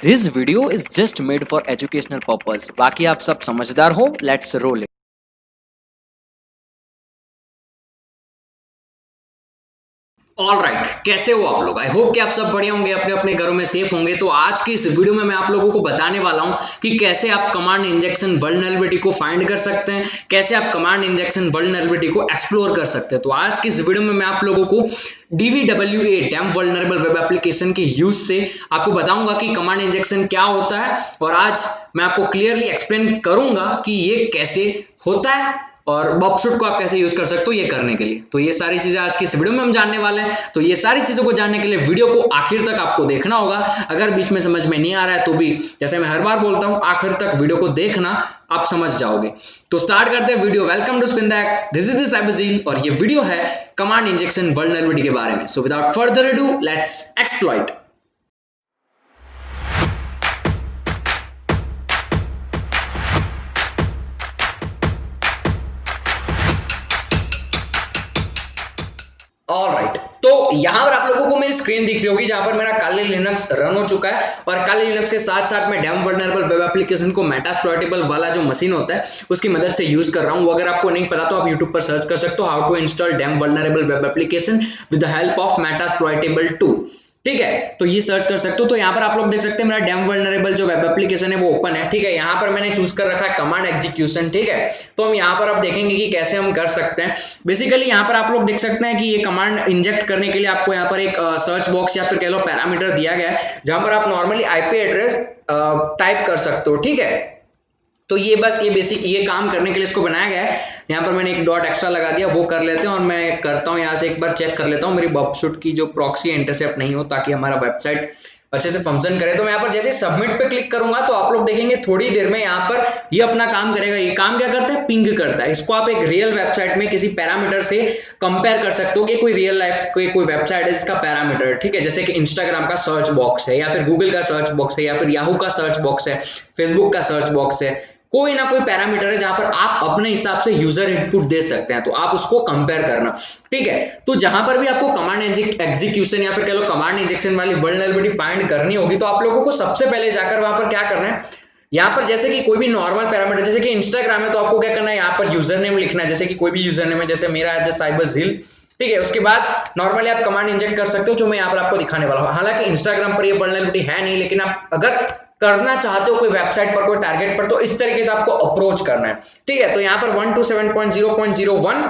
This video is just made for educational purpose. बाकी आप सब समझदार हो. Let's roll it. All right, कैसे हो आप लोग? आई होप कि आप सब बढ़िया होंगे, अपने अपने घरों में सेफ होंगे। तो आज की इस वीडियो में मैं आप लोगों को बताने वाला हूं कि कैसे आप कमांड इंजेक्शन वल्नरेबिलिटी को फाइंड कर सकते हैं, कैसे आप कमांड इंजेक्शन वल्नरेबिलिटी को एक्सप्लोर कर सकते हैं। तो आज की इस वीडियो में मैं आप लोगों को DVWA dam vulnerable web application के यूज से आपको बताऊंगा कि कमांड इंजेक्शन क्या होता है, और आज मैं आपको क्लियरली एक्सप्लेन करूंगा कि ये कैसे होता है और बॉक्सशूट को आप कैसे यूज कर सकते हो ये करने के लिए। तो ये सारी चीजें आज की इस वीडियो में हम जानने वाले हैं। तो ये सारी चीजों को जानने के लिए वीडियो को आखिर तक आपको देखना होगा। अगर बीच में समझ में नहीं आ रहा है तो भी, जैसे मैं हर बार बोलता हूं, आखिर तक वीडियो को देखना, आप समझ जाओगे। तो स्टार्ट करते हैं वीडियो। वेलकम टू स्पिन दैक, दिस इज साइबरजील और ये वीडियो है कमांड इंजेक्शन वल्नरेबिलिटी के बारे में। So without further ado, let's exploit. Alright, तो यहां पर आप लोगों को मेरी स्क्रीन दिख रही होगी जहां पर मेरा काली लिनक्स रन हो चुका है, और काली लिनक्स के साथ साथ मैं डैम वल्नरेबल वेब एप्लीकेशन को मेटास्प्लॉइटेबल वाला जो मशीन होता है उसकी मदद से यूज कर रहा हूं। अगर आपको नहीं पता तो आप YouTube पर सर्च कर सकते हो, how to install damn vulnerable web application with the help of Metasploitable 2। ठीक है, तो ये सर्च कर सकते हो। तो यहाँ पर आप लोग देख सकते हैं मेरा डैम वल्नरेबल जो वेब एप्लीकेशन है वो ओपन है। ठीक है, यहाँ पर मैंने चूज कर रखा है कमांड एग्जीक्यूशन। ठीक है, तो हम यहाँ पर आप देखेंगे कि कैसे हम कर सकते हैं। बेसिकली यहाँ पर आप लोग देख सकते हैं कि ये कमांड इंजेक्ट करने के लिए आपको यहाँ पर एक सर्च बॉक्स या फिर कह लो पैरामीटर दिया गया है, जहां पर आप नॉर्मली IP एड्रेस टाइप कर सकते हो। ठीक है, तो ये बस ये बेसिक ये काम करने के लिए इसको बनाया गया है। यहाँ पर मैंने एक डॉट एक्स्ट्रा लगा दिया, वो कर लेते हैं, और मैं करता हूँ यहाँ से एक बार चेक कर लेता हूँ मेरी बॉक्सशूट की जो प्रॉक्सी इंटरसेप्ट नहीं हो, ताकि हमारा वेबसाइट अच्छे से फंक्शन करे। तो मैं यहाँ पर जैसे सबमिट पे क्लिक करूंगा तो आप लोग देखेंगे थोड़ी देर में यहाँ पर ये अपना काम करेगा। ये काम क्या करता है? पिंग करता है। इसको आप एक रियल वेबसाइट में किसी पैरामीटर से कंपेयर कर सकते हो कि कोई रियल लाइफ कोई वेबसाइट है जिसका पैरामीटर, ठीक है, जैसे कि इंस्टाग्राम का सर्च बॉक्स है, या फिर गूगल का सर्च बॉक्स है, या फिर याहू का सर्च बॉक्स है, फेसबुक का सर्च बॉक्स है। कोई ना कोई पैरामीटर है जहां पर आप अपने हिसाब से यूजर इनपुट दे सकते हैं, तो आप उसको कंपेयर करना। ठीक है, तो जहां पर भी आपको कमांड एग्जीक्यूशन या फिर कह लो कमांड इंजेक्शन वाली वल्नरेबिलिटी फाइंड करनी होगी, तो आप लोगों को सबसे पहले जाकर वहां पर क्या करना है, यहाँ पर जैसे कि कोई भी नॉर्मल पैरामीटर, जैसे कि इंस्टाग्राम है, तो आपको क्या करना है, यहाँ पर यूजर नेम लिखना है, जैसे कि कोई भी यूजर नेम है, जैसे मेरा है साइबरजील। ठीक है, उसके बाद नॉर्मली आप कमांड इंजेक्ट कर सकते हो, जो मैं यहाँ पर आपको दिखाने वाला हूँ। हालांकि इंस्टाग्राम पर ये वल्नरेबिलिटी है नहीं, लेकिन आप अगर करना चाहते हो कोई वेबसाइट पर, कोई टारगेट पर, तो इस तरीके से आपको अप्रोच करना है। ठीक है, तो यहाँ पर 127.0.01,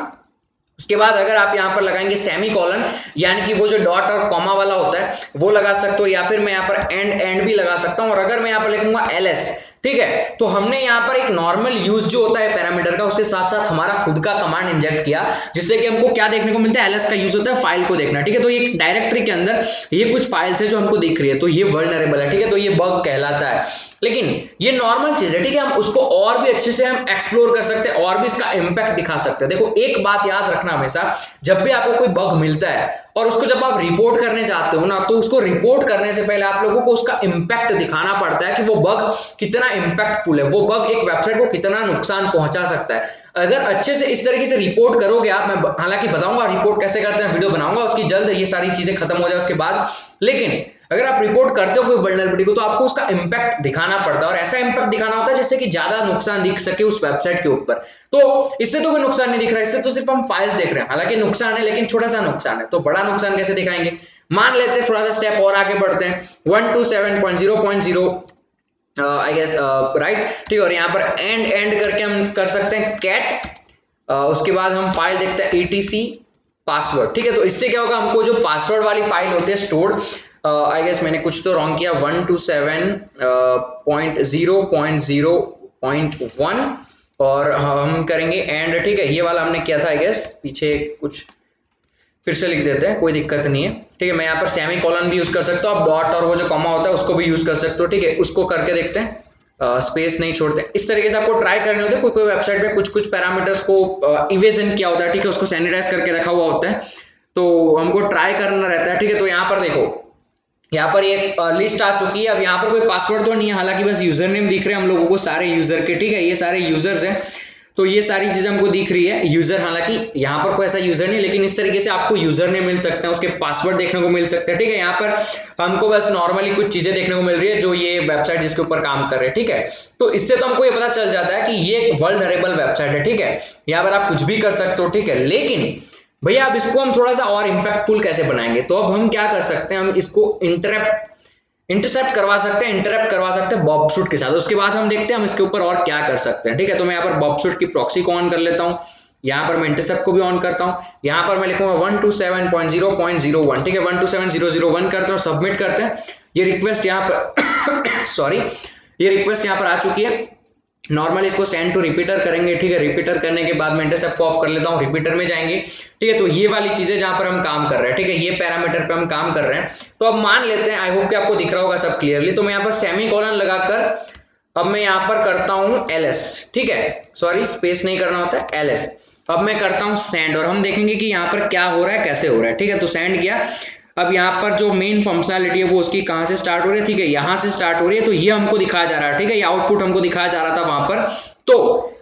उसके बाद अगर आप यहाँ पर लगाएंगे सेमी कॉलन, यानी कि वो जो डॉट और कॉमा वाला होता है वो लगा सकते हो, या फिर मैं यहाँ पर एंड भी लगा सकता हूँ। और अगर मैं यहाँ पर लिखूंगा LS, ठीक है, तो हमने यहाँ पर एक नॉर्मल यूज जो होता है पैरामीटर का, उसके साथ साथ हमारा खुद का कमांड इंजेक्ट किया, जिससे कि हमको क्या देखने को मिलता है, LS का यूज होता है फाइल को देखना। ठीक है, तो ये डायरेक्टरी के अंदर ये कुछ फाइल्स है जो हमको दिख रही है, तो ये वल्नरेबल है। ठीक है, तो ये बग कहलाता है, लेकिन ये नॉर्मल चीज है। ठीक है, हम उसको और भी अच्छे से हम एक्सप्लोर कर सकते हैं, और भी इसका इंपैक्ट दिखा सकते हैं। देखो, एक बात याद रखना हमेशा, जब भी आपको कोई बग मिलता है और उसको जब आप रिपोर्ट करने चाहते हो ना, तो उसको रिपोर्ट करने से पहले आप लोगों को उसका इंपैक्ट दिखाना पड़ता है कि वो बग कितना इंपैक्टफुल है, वो बग एक वेबसाइट को कितना नुकसान पहुंचा सकता है। अगर अच्छे से इस तरीके से रिपोर्ट करोगे आप, मैं हालांकि बताऊंगा रिपोर्ट कैसे करते हैं, वीडियो बनाऊंगा उसकी जल्द, ये सारी चीजें खत्म हो जाए उसके बाद। लेकिन अगर आप रिपोर्ट करते हो कोई वल्नरेबिलिटी को, तो आपको उसका इंपैक्ट दिखाना पड़ता है, और ऐसा इंपैक्ट दिखाना होता है जिससे कि ज्यादा नुकसान दिख सके उस वेबसाइट के ऊपर। तो इससे तो कोई नुकसान नहीं दिख रहा है, इससे तो सिर्फ हम फाइल्स देख रहे हैं। हालांकि नुकसान है, लेकिन छोटा सा नुकसान है। तो बड़ा नुकसान कैसे दिखाएंगे, मान लेते हैं थोड़ा सा स्टेप और आगे बढ़ते हैं, 127.0.0 आई गेस, राइट। ठीक है, और यहाँ पर एंड करके हम कर सकते हैं कैट, उसके बाद हम फाइल देखते हैं etc पासवर्ड। ठीक है, तो इससे क्या होगा, हमको जो पासवर्ड वाली फाइल होती है स्टोर्ड, आई गेस मैंने कुछ तो रॉन्ग किया, 127.0.0.1, और हम करेंगे एंड। ठीक है, ये वाला हमने किया था आई गेस, पीछे कुछ फिर से लिख देते हैं, कोई दिक्कत नहीं है। ठीक है, मैं यहाँ पर सेमी कॉलन भी यूज कर सकता हूँ, आप डॉट और वो जो कॉमा होता है उसको भी यूज कर सकते हो। ठीक है, उसको करके देखते हैं, स्पेस नहीं छोड़ते। इस तरीके से आपको ट्राई करने होते हैं। कोई वेबसाइट में कुछ कुछ पैरामीटर्स को इवेजन किया होता है, ठीक है, उसको सैनिटाइज करके रखा हुआ होता है, तो हमको ट्राई करना रहता है। ठीक है, तो यहाँ पर देखो, यहाँ पर एक लिस्ट आ चुकी है। अब यहाँ पर कोई पासवर्ड तो नहीं है, हालांकि बस यूजर नेम दिख रहे हैं हम लोगों को सारे यूजर के। ठीक है, ये सारे यूजर्स हैं। तो ये सारी चीजें हमको दिख रही है। यूजर, हालांकि यहाँ पर कोई ऐसा यूजर नहीं, लेकिन इस तरीके से आपको यूजर नेम मिल सकते हैं, उसके पासवर्ड देखने को मिल सकते हैं, ठीक है। यहाँ पर हमको बस नॉर्मली कुछ चीजें देखने को मिल रही है जो ये वेबसाइट जिसके ऊपर काम कर रहे हैं, ठीक है। तो इससे तो हमको ये पता चल जाता है कि ये एक वल्नरेबल वेबसाइट है, ठीक है। यहाँ पर आप कुछ भी कर सकते हो, ठीक है। लेकिन भैया अब इसको हम थोड़ा सा और इंपैक्टफुल कैसे बनाएंगे, तो अब हम क्या कर सकते हैं, हम इसको इंटरसेप्ट करवा सकते हैं, इंटरप्ट करवा सकते हैं बॉबशूट के साथ। उसके बाद हम देखते हैं हम इसके ऊपर और क्या कर सकते हैं, ठीक है। तो मैं यहाँ पर बॉबशूट की प्रॉक्सी को ऑन कर लेता हूँ, यहाँ पर मैं इंटरसेप्ट को भी ऑन करता हूँ, यहाँ पर मैं लिखूंगा 127.0.01, ठीक है। 127.0.0.1 करते हैं और सबमिट करते हैं। ये रिक्वेस्ट यहाँ पर सॉरी, ये रिक्वेस्ट यहाँ पर आ चुकी है। नॉर्मल इसको सेंड टू रिपीटर करेंगे, ठीक है। रिपीटर करने के बाद मैं इंटरसेप्ट को ऑफ कर लेता हूँ, रिपीटर में जाएंगे, ठीक है। तो ये वाली चीजें जहां पर हम काम कर रहे हैं, ठीक है, ये पैरामीटर पे हम काम कर रहे हैं। तो अब मान लेते हैं, आई होप कि आपको दिख रहा होगा सब क्लियरली। तो मैं यहाँ पर सेमी कॉलन लगाकर अब मैं यहाँ पर करता हूँ ls, ठीक है, सॉरी स्पेस नहीं करना होता है, ls। अब मैं करता हूँ सेंड और हम देखेंगे कि यहाँ पर क्या हो रहा है, कैसे हो रहा है, ठीक है। तो सेंड किया। अब यहाँ पर जो मेन फंक्शनैलिटी है वो उसकी कहाँ से स्टार्ट हो रही है, ठीक है, यहाँ से स्टार्ट हो रही है। तो ये हमको दिखाया जा रहा है, ठीक है, ये आउटपुट हमको दिखाया जा रहा था वहां पर। तो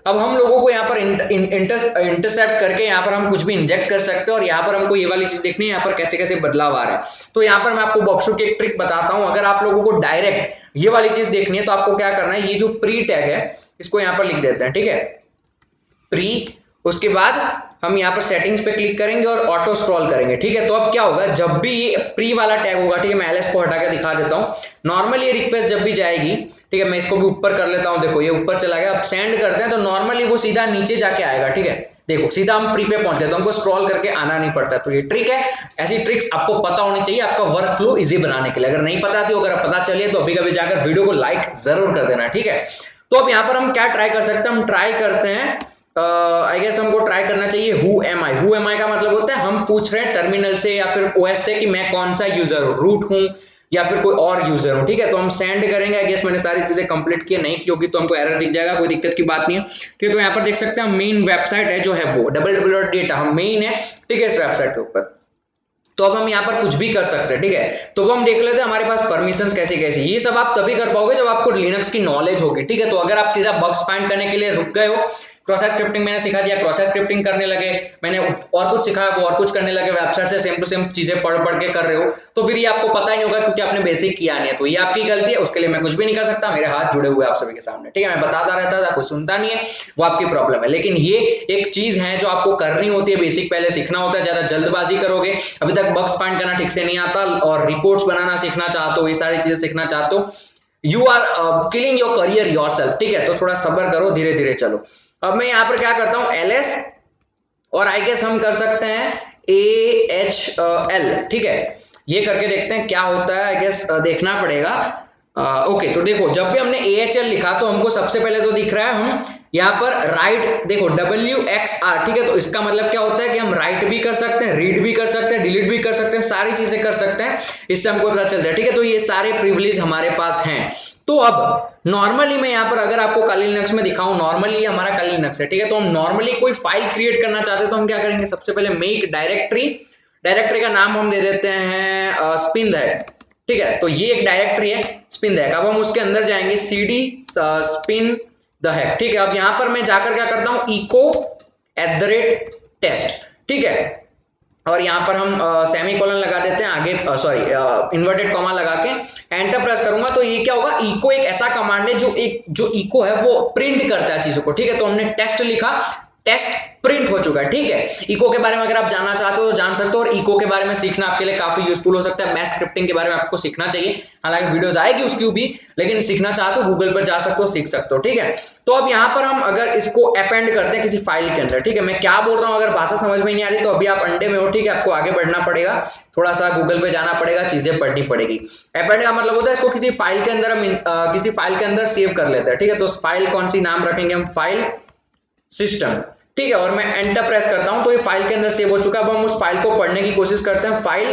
अब हम लोगों को यहाँ पर इंटरसेप्ट करके यहाँ पर हम कुछ भी इंजेक्ट कर सकते हैं और यहाँ पर हमको ये वाली चीज देखनी है, यहाँ पर कैसे कैसे बदलाव आ रहा है। तो यहाँ पर मैं आपको बॉबशूट की एक ट्रिक बताता हूँ। अगर आप लोगों को डायरेक्ट ये वाली चीज देखनी है तो आपको क्या करना है, ये जो प्री टैग है इसको यहाँ पर लिख देते हैं, ठीक है, प्री। उसके बाद हम यहाँ पर सेटिंग्स पे क्लिक करेंगे और ऑटो स्क्रॉल करेंगे, ठीक है। तो अब क्या होगा, जब भी ये प्री वाला टैग होगा, ठीक है, मैं ls को हटा के दिखा देता हूँ। नॉर्मली ये रिक्वेस्ट जब भी जाएगी, ठीक है, मैं इसको भी ऊपर कर लेता हूँ, देखो ये ऊपर चला गया। अब सेंड करते हैं तो नॉर्मली वो सीधा नीचे जाके आएगा, ठीक है, देखो सीधा हम प्री पे पहुंच गए, तो हमको स्क्रॉल करके आना नहीं पड़ता। तो ये ट्रिक है, ऐसी ट्रिक्स आपको पता होनी चाहिए आपका वर्क फ्लो इजी बनाने के लिए। अगर नहीं पता थी, अगर पता चलिए तो अभी कभी जाकर वीडियो को लाइक जरूर कर देना, ठीक है। तो अब यहाँ पर हम क्या ट्राई कर सकते हैं, हम ट्राई करते हैं, आई गेस हमको ट्राई करना चाहिए हु एम आई का मतलब होता है हम पूछ रहे हैं टर्मिनल से या फिर ओएस से कि मैं कौन सा यूजर हूँ, रूट हूँ या फिर कोई और यूजर हूँ, ठीक है। तो हम सेंड करेंगे। आई गेस मैंने सारी चीजें कंप्लीट की, नहीं की होगी तो हमको एरर दिख जाएगा, कोई दिक्कत की बात नहीं है, ठीक है। तो यहाँ पर देख सकते हैं मेन वेबसाइट है जो है वो www.data हम मेन है, ठीक है, इस वेबसाइट के ऊपर। तो अब हम यहाँ पर कुछ भी कर सकते हैं, ठीक है। तो अब हम देख लेते हैं हमारे पास परमिशंस कैसे कैसे। ये सब आप तभी कर पाओगे जब आपको लिनक्स की नॉलेज होगी, ठीक है। तो अगर आप सीधा बग्स फाइंड करने के लिए रुक गए हो, क्रॉस स्क्रिप्टिंग मैंने सिखा दिया, क्रॉस स्क्रिप्टिंग करने लगे, मैंने और कुछ सिखाया वो और कुछ करने लगे, वेबसाइट से सेम टू सेम चीजें पढ़ पढ़ के कर रहे हो, तो फिर ये आपको पता ही नहीं होगा क्योंकि आपने बेसिक किया नहीं है। तो ये आपकी गलती है, उसके लिए मैं कुछ भी नहीं कर सकता, मेरे हाथ जुड़े हुए आप सभी के सामने, ठीक है। मैं बताता रहता था, कोई सुनता नहीं है, वो आपकी प्रॉब्लम है। लेकिन ये एक चीज है जो आपको करनी होती है, बेसिक पहले सीखना होता है। ज्यादा जल्दबाजी करोगे, अभी तक बग्स फाइंड करना ठीक से नहीं आता और रिपोर्ट्स बनाना सीखना चाहते हो, ये सारी चीजें सीखना चाहते हो, you are killing your career yourself, ठीक है। तो थोड़ा सब्र करो, धीरे धीरे चलो। अब मैं यहाँ पर क्या करता हूँ, ls और आई गेस हम कर सकते हैं ahl, ठीक है। ये करके देखते हैं क्या होता है, आई गेस देखना पड़ेगा। ओके, तो देखो जब भी हमने ahl लिखा तो हमको सबसे पहले तो दिख रहा है हम यहाँ पर राइट, देखो wxr, ठीक है। तो इसका मतलब क्या होता है कि हम राइट भी कर सकते हैं, रीड भी कर सकते हैं, डिलीट भी कर सकते हैं, सारी चीजें कर सकते हैं, इससे हमको पता चलता है, ठीक है। तो ये सारे प्रिविलेज हमारे पास हैं। तो अब नॉर्मली मैं यहाँ पर अगर आपको काली लिनक्स में दिखाऊं, नॉर्मली हमारा काली लिनक्स है, ठीक है। तो हम नॉर्मली कोई फाइल क्रिएट करना चाहते हैं तो हम क्या करेंगे, सबसे पहले मेक डायरेक्टरी का नाम हम दे देते हैं स्पिनदैक, ठीक है। तो ये एक डायरेक्टरी है स्पिनदैक। अब हम उसके अंदर जाएंगे cd spindack, ठीक है। अब यहाँ पर मैं जाकर क्या करता हूँ, echo@test, ठीक है। और यहाँ पर हम सेमी कॉलन लगा देते हैं आगे, सॉरी इन्वर्टेड कॉमा लगा के एंटर प्रेस करूंगा तो ये क्या होगा, इको एक ऐसा कमांड है जो इको है वो प्रिंट करता है चीजों को, ठीक है। तो हमने टेस्ट लिखा, टेस्ट प्रिंट हो चुका है, ठीक है। इको के बारे में अगर आप जानना चाहते हो तो जान सकते हो, और इको के बारे में सीखना आपके लिए काफी यूजफुल हो सकता है। बैश स्क्रिप्टिंग के बारे में आपको सीखना चाहिए, हालांकि वीडियोस आएगी उसकी भी, लेकिन सीखना चाहते हो गूगल पर जा सकते हो, सीख सकते हो, ठीक है। तो अब यहाँ पर हम अगर इसको अपेंड करते हैं किसी फाइल के अंदर, ठीक है। मैं क्या बोल रहा हूँ, अगर भाषा समझ में नहीं आ रही तो अभी आप अंडे में हो, ठीक है, आपको आगे बढ़ना पड़ेगा, थोड़ा सा गूगल पे जाना पड़ेगा, चीजें पढ़नी पड़ेगी। अपेंड का मतलब होता है इसको किसी फाइल के अंदर हम किसी फाइल के अंदर सेव कर लेते हैं, ठीक है। तो उस फाइल कौन सी नाम रखेंगे हम, फाइल सिस्टम, ठीक है। और मैं एंटर प्रेस करता हूं तो ये फाइल के अंदर सेव हो चुका है। अब हम उस फाइल को पढ़ने की कोशिश करते हैं, फाइल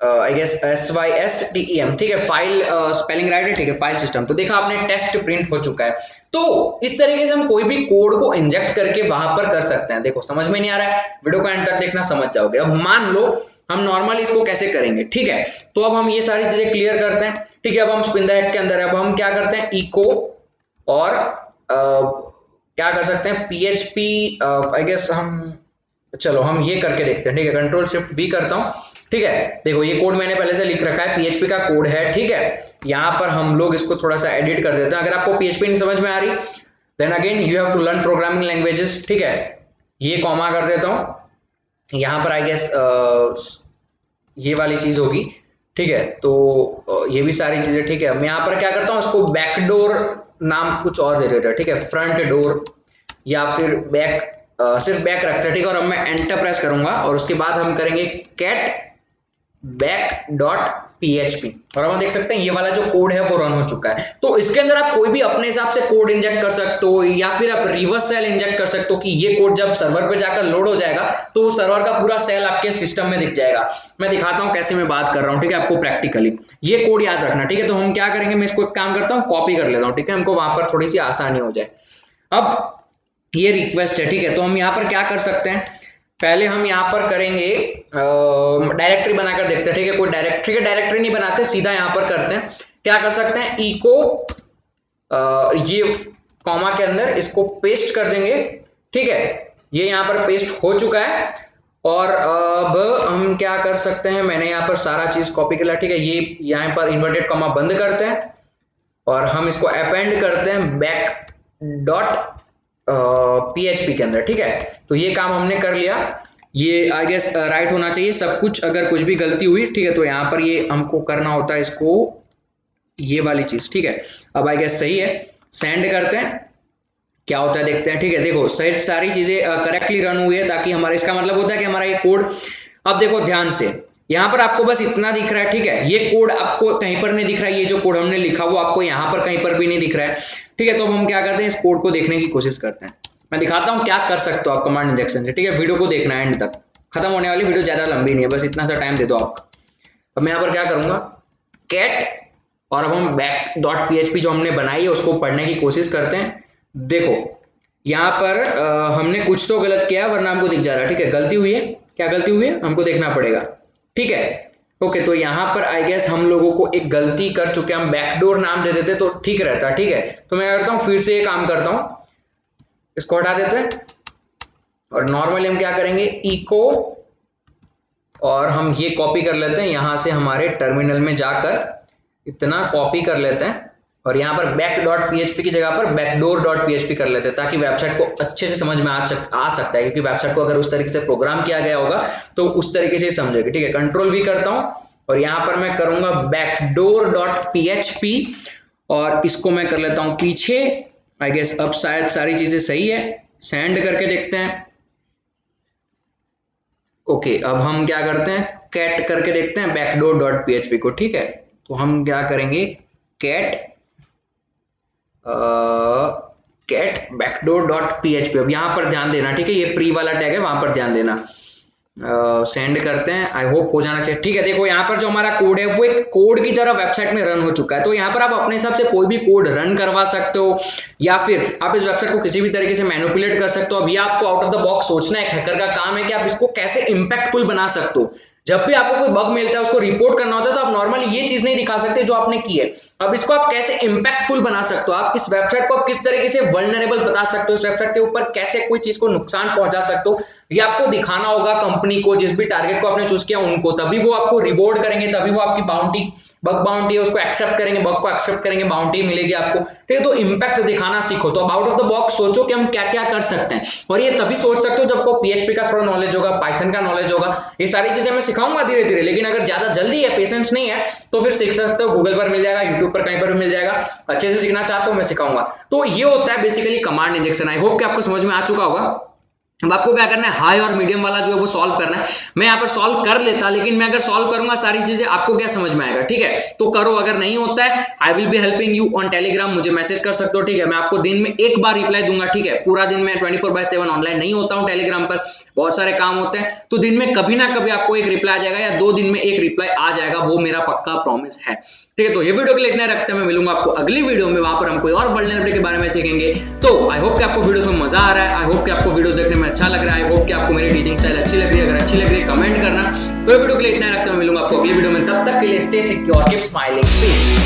आई गेस SYSTEM, ठीक है, फाइल स्पेलिंग राइट है, ठीक है, फाइल सिस्टम। तो देखा आपने, टेस्ट प्रिंट हो चुका है। तो इस तरीके से हम कोई भी कोड को इंजेक्ट करके वहां पर कर सकते हैं। देखो समझ में नहीं आ रहा है, वीडियो को एंड तक देखना, समझ जाओगे। अब मान लो हम नॉर्मली इसको कैसे करेंगे, ठीक है। तो अब हम ये सारी चीजें क्लियर करते हैं, ठीक है। अब हम स्पिनदैक के अंदर है, अब हम क्या करते हैं, इको और क्या कर सकते हैं, PHP आई गेस चलो हम ये करके देखते हैं, ठीक है। कंट्रोल शिफ्ट V करता हूँ, ठीक है। देखो ये कोड मैंने पहले से लिख रखा है, PHP का कोड है, ठीक है। यहाँ पर हम लोग इसको थोड़ा सा एडिट कर देते हैं। अगर आपको PHP नहीं समझ में आ रही, then again you have to learn programming languages, ठीक है। ये कॉमा कर देता हूँ, यहाँ पर आई गेस ये वाली चीज होगी, ठीक है। तो ये भी सारी चीजें, ठीक है। मैं यहाँ पर क्या करता हूँ, इसको बैकडोर नाम कुछ और दे देता है, ठीक है। फ्रंट डोर या फिर बैक, सिर्फ बैक रखते हैं, ठीक है। और अब मैं एंटर प्रेस करूंगा और उसके बाद हम करेंगे कैट बैक डॉट PHP और हम देख सकते हैं ये वाला जो कोड है वो रन हो चुका है। तो इसके अंदर आप कोई भी अपने हिसाब से कोड इंजेक्ट कर सकते हो या फिर आप रिवर्स सेल इंजेक्ट कर सकते हो कि ये कोड जब सर्वर पे जाकर लोड हो जाएगा तो वो सर्वर का पूरा सेल आपके सिस्टम में दिख जाएगा। मैं दिखाता हूं कैसे मैं बात कर रहा हूं, ठीक है, आपको प्रैक्टिकली। ये कोड याद रखना, ठीक है। तो हम क्या करेंगे, मैं इसको एक काम करता हूं, कॉपी कर लेता हूं, ठीक है, हमको वहां पर थोड़ी सी आसानी हो जाए। अब ये रिक्वेस्ट है, ठीक है। तो हम यहाँ पर क्या कर सकते हैं, पहले हम यहाँ पर करेंगे डायरेक्टरी बनाकर देखते हैं, ठीक है। कोई डायरेक्टरी नहीं बनाते, सीधा यहाँ पर करते हैं। क्या कर सकते हैं, इको ये कॉमा के अंदर इसको पेस्ट कर देंगे, ठीक है। ये यहाँ पर पेस्ट हो चुका है। और अब हम क्या कर सकते हैं, मैंने यहाँ पर सारा चीज कॉपी कर लिया, ठीक है। ये यहाँ पर इन्वर्टेड कॉमा बंद करते हैं और हम इसको अपेंड करते हैं बैक डॉट PHP के अंदर, ठीक है। तो ये काम हमने कर लिया। ये आई गेस राइट होना चाहिए सब कुछ। अगर कुछ भी गलती हुई, ठीक है, तो यहाँ पर ये हमको करना होता है, इसको ये वाली चीज, ठीक है। अब आई गेस सही है, सेंड करते हैं, क्या होता है देखते हैं, ठीक है। देखो सारी चीजें करेक्टली रन हुई है, ताकि हमारा, इसका मतलब होता है कि हमारा ये कोड, अब देखो ध्यान से, यहाँ पर आपको बस इतना दिख रहा है, ठीक है। ये कोड आपको कहीं पर नहीं दिख रहा है, ये जो कोड हमने लिखा वो आपको यहाँ पर कहीं पर भी नहीं दिख रहा है, ठीक है। तो हम क्या करते हैं, इस कोड को देखने की कोशिश करते हैं। मैं दिखाता हूँ क्या कर सकते हो आप कमांड इंजेक्शन से, ठीक है। वीडियो को देखना है एंड तक, खत्म होने वाली वीडियो, ज्यादा लंबी नहीं है, बस इतना सा टाइम दे दो आप। अब मैं यहाँ पर क्या करूंगा, कैट, और अब हम बैक डॉट PHP जो हमने बनाई है उसको पढ़ने की कोशिश करते हैं। देखो यहाँ पर हमने कुछ तो गलत किया है, वरना हमको दिख जा रहा है, ठीक है। गलती हुई है, क्या गलती हुई है हमको देखना पड़ेगा, ठीक है। ओके, तो यहाँ पर आई गेस हम लोगों को एक गलती कर चुके हैं, हम बैकडोर नाम दे देते तो ठीक रहता, ठीक है। तो मैं करता हूँ, फिर से ये काम करता हूँ, इसको हटा देते हैं और नॉर्मली हम क्या करेंगे, इको, और हम ये कॉपी कर लेते हैं यहां से हमारे टर्मिनल में जाकर, इतना कॉपी कर लेते हैं और यहाँ पर बैक डॉट PHP की जगह पर बैकडोर डॉट PHP कर लेते हैं, ताकि वेबसाइट को अच्छे से समझ में आ सकता है, क्योंकि वेबसाइट को अगर उस तरीके से प्रोग्राम किया गया होगा तो उस तरीके से समझेगी, ठीक है। कंट्रोल V करता हूं और यहाँ पर मैं करूंगा बैकडोर डॉट PHP और इसको मैं कर लेता हूं पीछे। आई गेस अब शायद सारी चीजें सही है, सेंड करके देखते हैं। ओके, अब हम क्या करते हैं, कैट करके देखते हैं बैकडोर डॉट PHP को, ठीक है। तो हम क्या करेंगे, कैट बैकडोर डॉट PHP। अब यहाँ पर ध्यान देना, ठीक है, ये प्री वाला टैग है, वहां पर ध्यान देना। सेंड करते हैं, आई होप हो जाना चाहिए, ठीक है। देखो यहाँ पर जो हमारा कोड है वो एक कोड की तरह वेबसाइट में रन हो चुका है। तो यहाँ पर आप अपने हिसाब से कोई भी कोड रन करवा सकते हो या फिर आप इस वेबसाइट को किसी भी तरीके से मैनिपुलेट कर सकते हो। अब ये आपको आउट ऑफ द बॉक्स सोचना है, एक हैकर का काम है कि आप इसको कैसे इंपैक्टफुल बना सकते हो। जब भी आपको कोई बग मिलता है उसको रिपोर्ट करना होता है, तो आप नॉर्मली ये चीज नहीं दिखा सकते जो आपने की है। अब इसको आप कैसे इंपैक्टफुल बना सकते हो, आप इस वेबसाइट को आप किस तरीके से वल्नरेबल बता सकते हो, इस वेबसाइट के ऊपर कैसे कोई चीज को नुकसान पहुंचा सकते हो, ये आपको दिखाना होगा कंपनी को, जिस भी टारगेट को आपने चूज किया उनको, तभी वो आपको रिवॉर्ड करेंगे, तभी वो आपकी बाउंटी, बग बाउंटी है उसको एक्सेप्ट करेंगे, बग को एक्सेप्ट करेंगे, बाउंटी मिलेगी आपको, ठीक है। तो इंपैक्ट दिखाना सीखो। तो अब आउट ऑफ द बॉक्स सोचो कि हम क्या क्या कर सकते हैं, और ये तभी सोच सकते हो जब आपको PHP का थोड़ा नॉलेज होगा, पाइथन का नॉलेज होगा। ये सारी चीजें मैं सिखाऊंगा धीरे धीरे, लेकिन अगर ज्यादा जल्दी है, पेशेंस नहीं है, तो फिर सीख सकते हो, गूगल पर मिल जाएगा, यूट्यूब पर कहीं पर भी मिल जाएगा। अच्छे से सीखना चाहते हो मैं सिखाऊंगा। तो ये होता है basically command injection. I hope कि आपको समझ में आ चुका होगा। अब आपको क्या करना है, हाई और मीडियम वाला जो है वो सॉल्व करना है। मैं यहाँ पर सॉल्व कर लेता, लेकिन मैं अगर सॉल्व करूंगा सारी चीजें, आपको क्या समझ में आएगा, ठीक है। तो करो, अगर नहीं होता है I will be helping you on Telegram, मुझे मैसेज कर सकते हो, ठीक है। मैं आपको दिन में एक बार रिप्लाई दूंगा, ठीक है। पूरा दिन मैं 24/7 ऑनलाइन नहीं होता हूँ टेलीग्राम पर, बहुत सारे काम होते हैं, तो दिन में कभी ना कभी आपको एक रिप्लाई आ जाएगा या 2 दिन में एक रिप्लाई आ जाएगा, वो मेरा पक्का प्रॉमिस है, ठीक है। तो ये वीडियो के लिए इतना रखते हैं, मैं मिलूंगा आपको अगली वीडियो में, वहां पर हम कोई और वल्नरेबिलिटी के बारे में सीखेंगे। तो आई होप कि आपको वीडियोस में मजा आ रहा है, आई होप कि आपको वीडियोस देखने में अच्छा लग रहा है, आई होप कि आपको मेरी टीचिंग स्टाइल अच्छी लग रही है। अगर अच्छी लग रही है कमेंट करना। तो ये वीडियो के लिए इतना रखते हैं, मैं मिलूंगा आपको अगली वीडियो में, तब तक के लिए stay secure, keep smiling, piece.